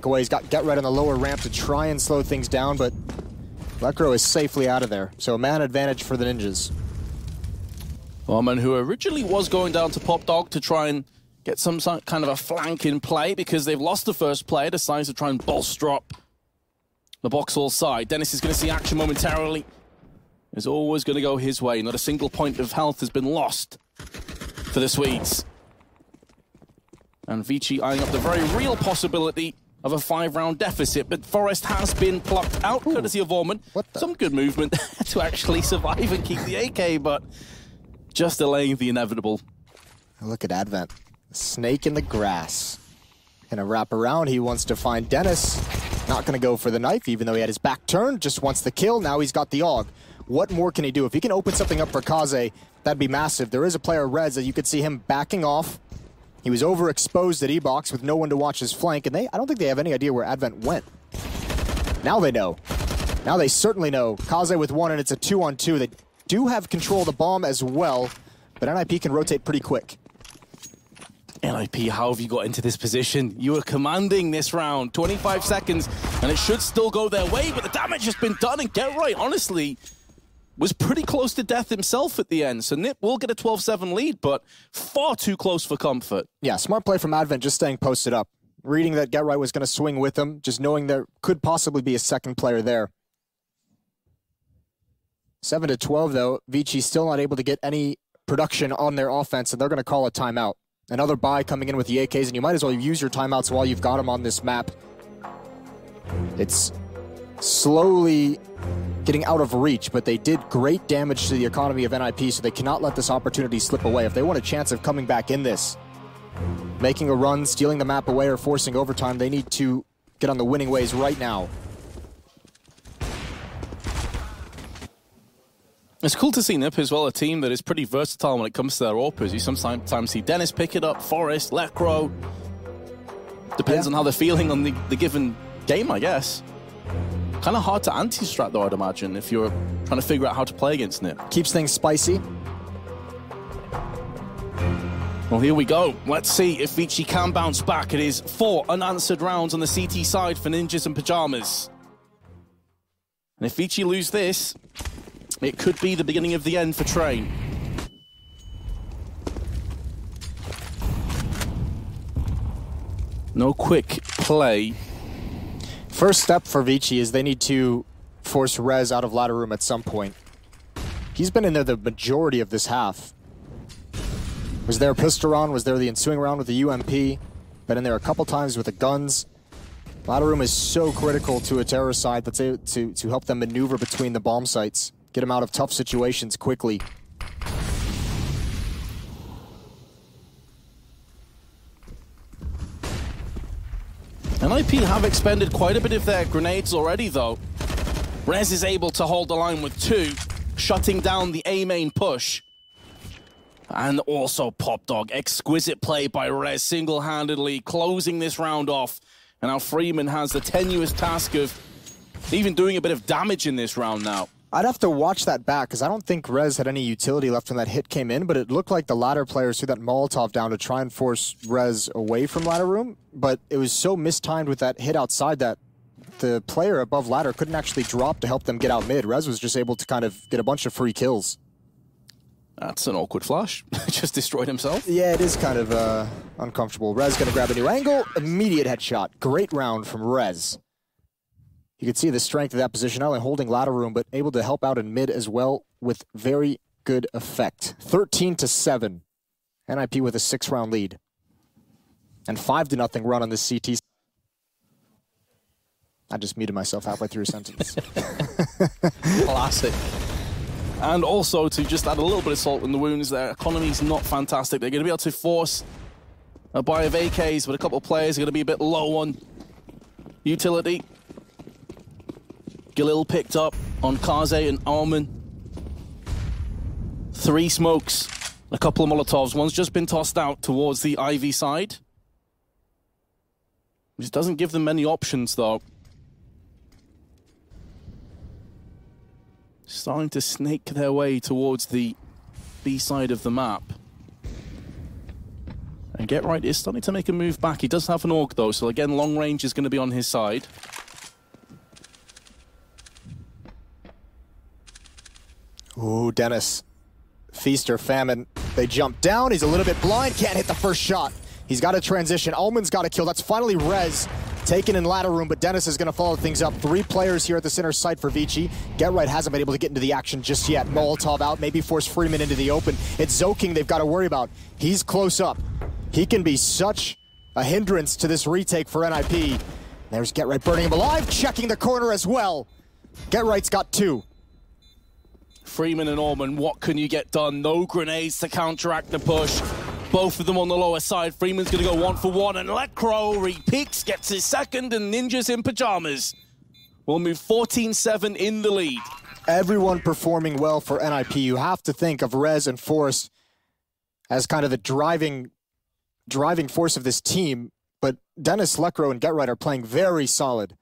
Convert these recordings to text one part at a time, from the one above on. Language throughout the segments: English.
away. He's got Get Red on the lower ramp to try and slow things down, but Lekro is safely out of there. So a man advantage for the Ninjas. Arman, who originally was going down to Pop Dog to try and get some kind of a flank in play because they've lost the first player, decides to try and bolster up the Boxall side. Dennis is going to see action momentarily. It's always going to go his way. Not a single point of health has been lost for the Swedes. And Vici eyeing up the very real possibility of a 5-round deficit, but Forest has been plucked out, courtesy of Orman. Some good movement to actually survive and keep the AK, but just delaying the inevitable. Look at Advent. Snake in the grass. Gonna wrap around. He wants to find Dennis. Not gonna go for the knife, even though he had his back turned. Just wants the kill. Now he's got the AUG. What more can he do? If he can open something up for Kaze, that'd be massive. There is a player, Rez, that you could see him backing off. He was overexposed at E-Box with no one to watch his flank, and I don't think they have any idea where Advent went. Now they know. Now they certainly know. Kaze with one, and it's a 2-on-2. They do have control of the bomb as well, but NIP can rotate pretty quick. NIP, how have you got into this position? You were commanding this round, 25 seconds, and it should still go their way, but the damage has been done, and Get Right, honestly, was pretty close to death himself at the end. So Nip will get a 12-7 lead, but far too close for comfort. Yeah, smart play from Advent, just staying posted up. Reading that Get Right was going to swing with him, just knowing there could possibly be a second player there. 7-12, though. Vici still not able to get any production on their offense, and they're going to call a timeout. Another buy coming in with the AKs, and you might as well use your timeouts while you've got them on this map. It's slowly getting out of reach, but they did great damage to the economy of NIP, so they cannot let this opportunity slip away. If they want a chance of coming back in this, making a run, stealing the map away, or forcing overtime, they need to get on the winning ways right now. It's cool to see Nip as well, a team that is pretty versatile when it comes to their AWPers. You sometimes see Dennis pick it up, Forest, Lekro. Depends on how they're feeling on the given game, I guess. Kind of hard to anti-strat, though, I'd imagine, if you're trying to figure out how to play against Nip. Keeps things spicy. Well, here we go. Let's see if Vici can bounce back. It is 4 unanswered rounds on the CT side for Ninjas and Pajamas. And if Vici lose this, it could be the beginning of the end for Train. No quick play. First step for Vici is they need to force Rez out of ladder room at some point. He's been in there the majority of this half. Was there a pistol round? Was there the ensuing round with the UMP? Been in there a couple times with the guns. Ladder room is so critical to a terror side that's able to help them maneuver between the bomb sites. Get them out of tough situations quickly. NIP have expended quite a bit of their grenades already, though. Rez is able to hold the line with 2, shutting down the A main push. And also Pop Dog. Exquisite play by Rez, single-handedly closing this round off. And now Freeman has the tenuous task of even doing a bit of damage in this round now. I'd have to watch that back, because I don't think Rez had any utility left when that hit came in, but it looked like the ladder players threw that Molotov down to try and force Rez away from ladder room, but it was so mistimed with that hit outside that the player above ladder couldn't actually drop to help them get out mid. Rez was just able to kind of get a bunch of free kills. That's an awkward flash. Just destroyed himself. Yeah, it is kind of uncomfortable. Rez gonna grab a new angle, immediate headshot. Great round from Rez. You can see the strength of that position, not only holding ladder room, but able to help out in mid as well with very good effect. 13-7. NIP with a 6-round lead. And 5-0 run on this CT. I just muted myself halfway through a sentence. Classic. And also, to just add a little bit of salt in the wounds, their economy's not fantastic. They're going to be able to force a buy of AKs, but a couple of players are going to be a bit low on utility. Galil picked up on Kaze and Arman. 3 smokes, a couple of Molotovs. One's just been tossed out towards the Ivy side. Which doesn't give them many options, though. Starting to snake their way towards the B side of the map. And Get Right is starting to make a move back. He does have an AUG though, so again, long range is going to be on his side. Ooh, Dennis. Feast or famine. They jump down. He's a little bit blind. Can't hit the first shot. He's got to transition. Ullman's got a kill. That's finally Rez taken in ladder room, but Dennis is going to follow things up. 3 players here at the center site for Vici. Get Right hasn't been able to get into the action just yet. Molotov out, maybe force Freeman into the open. It's Zoking they've got to worry about. He's close up. He can be such a hindrance to this retake for NIP. There's Get Right burning him alive, checking the corner as well. Get Right's got 2. Freeman and Orman, what can you get done? No grenades to counteract the push. Both of them on the lower side. Freeman's going to go 1 for 1, and Lecro re-peaks, gets his second, and Ninjas in pajamas will move 14-7 in the lead. Everyone performing well for NIP. You have to think of Rez and Force as kind of the driving force of this team, but Dennis, Lecro, and Get Right are playing very solid.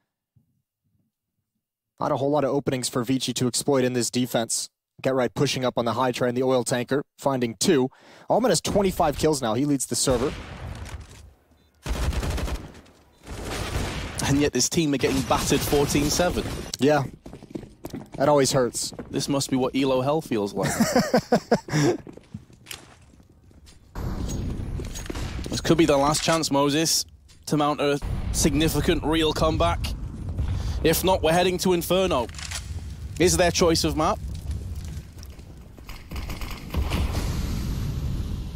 Not a whole lot of openings for Vici to exploit in this defense. Get Right pushing up on the high train, the oil tanker, finding 2. Allman has 25 kills now. He leads the server. And yet this team are getting battered 14-7. Yeah, that always hurts. This must be what ELO hell feels like. This could be the last chance, Moses, to mount a significant real comeback. If not, we're heading to Inferno. Is their choice of map?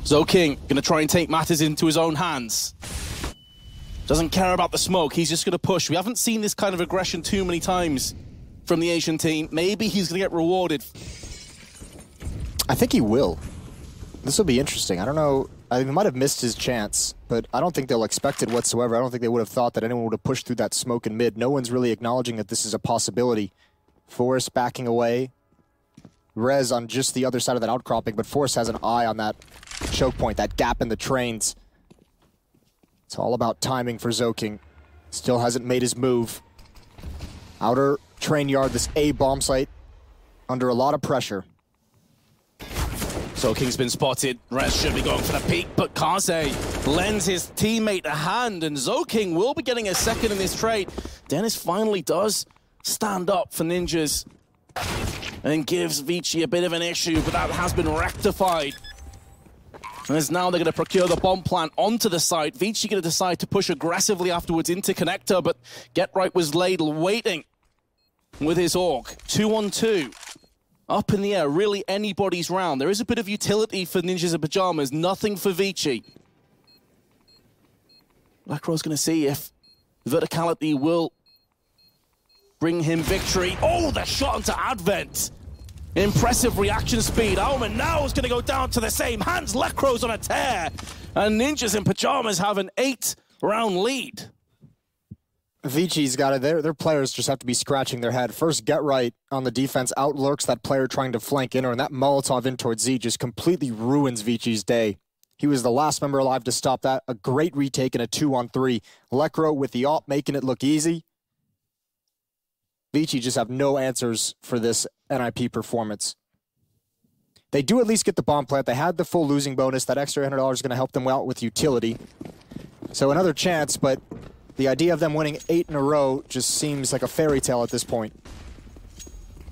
Zoking going to try and take matters into his own hands. Doesn't care about the smoke, he's just going to push. We haven't seen this kind of aggression too many times from the Asian team. Maybe he's going to get rewarded. I think he will. This will be interesting. I don't know. He might have missed his chance, but I don't think they'll expect it whatsoever. I don't think they would have thought that anyone would have pushed through that smoke in mid. No one's really acknowledging that this is a possibility. Forrest backing away. Rez on just the other side of that outcropping, but Forrest has an eye on that choke point, that gap in the trains. It's all about timing for Zoking. Still hasn't made his move. Outer train yard, this A bomb site, under a lot of pressure. Zoking's been spotted. Rez should be going for the peak, but Kaze lends his teammate a hand, and Zoking will be getting a second in this trade. Dennis finally does stand up for Ninjas and gives Vici a bit of an issue, but that has been rectified. And as now they're going to procure the bomb plant onto the site. Vici going to decide to push aggressively afterwards into connector, but Get Right was laid waiting with his AUG. 2-on-2. Up in the air, really anybody's round. There is a bit of utility for Ninjas in Pajamas, nothing for Vici. Blackro's going to see if verticality will bring him victory. Oh, the shot onto Advent. Impressive reaction speed. Alman now is going to go down to the same hands. Lecro's on a tear. And Ninjas in Pajamas have an 8-round lead. Vici's got it. Their players just have to be scratching their head. First, Get Right on the defense outlurks that player trying to flank in, and that Molotov in towards Z just completely ruins Vici's day. He was the last member alive to stop that. A great retake and a 2-on-3. Lecro with the AWP making it look easy. Vici just have no answers for this NIP performance. They do at least get the bomb plant. They had the full losing bonus. That extra $100 is going to help them out with utility. So another chance, but the idea of them winning 8 in a row just seems like a fairy tale at this point.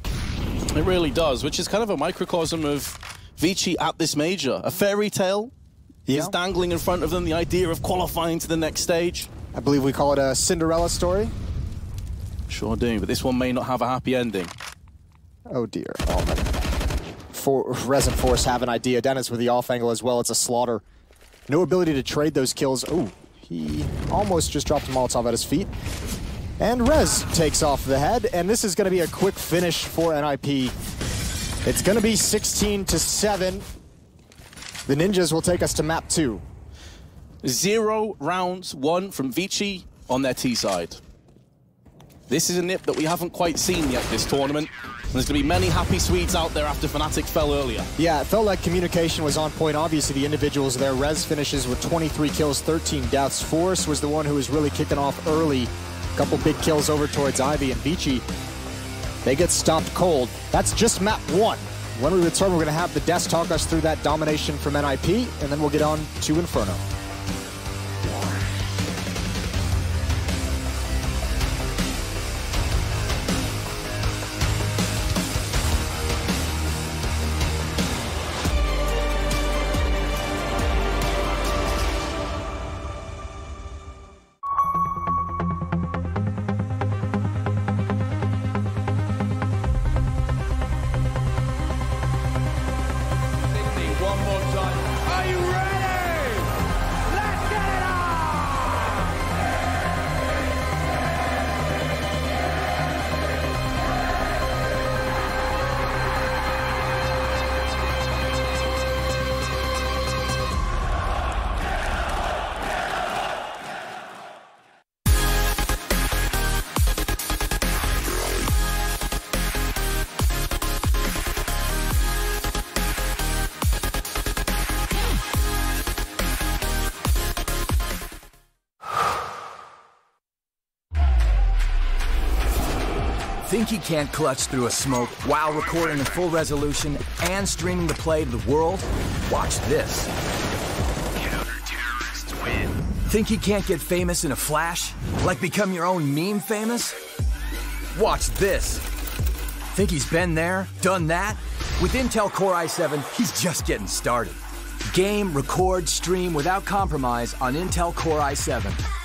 It really does, which is kind of a microcosm of Vici at this major. A fairy tale is dangling in front of them, the idea of qualifying to the next stage. I believe we call it a Cinderella story. Sure do, but this one may not have a happy ending. Oh dear. Oh, man. Rez and Force have an idea. Dennis with the off angle as well. It's a slaughter. No ability to trade those kills. Oh, he almost just dropped a Molotov at his feet. And Rez takes off the head, and this is going to be a quick finish for NIP. It's going to be 16-7. The Ninjas will take us to map 2. 0 rounds won from Vici on their T side. This is a nip that we haven't quite seen yet this tournament. And there's going to be many happy Swedes out there after Fnatic fell earlier. Yeah, it felt like communication was on point. Obviously, the individuals there. Rez finishes with 23 kills, 13 deaths. Force was the one who was really kicking off early. A couple big kills over towards Ivy, and Vici, they get stopped cold. That's just map 1. When we return, we're going to have the desk talk us through that domination from NIP, and then we'll get on to Inferno. Think he can't clutch through a smoke while recording in full resolution and streaming the play to the world? Watch this. Counter-terrorists win. Think he can't get famous in a flash? Like become your own meme famous? Watch this. Think he's been there, done that? With Intel Core i7, he's just getting started. Game, record, stream without compromise on Intel Core i7.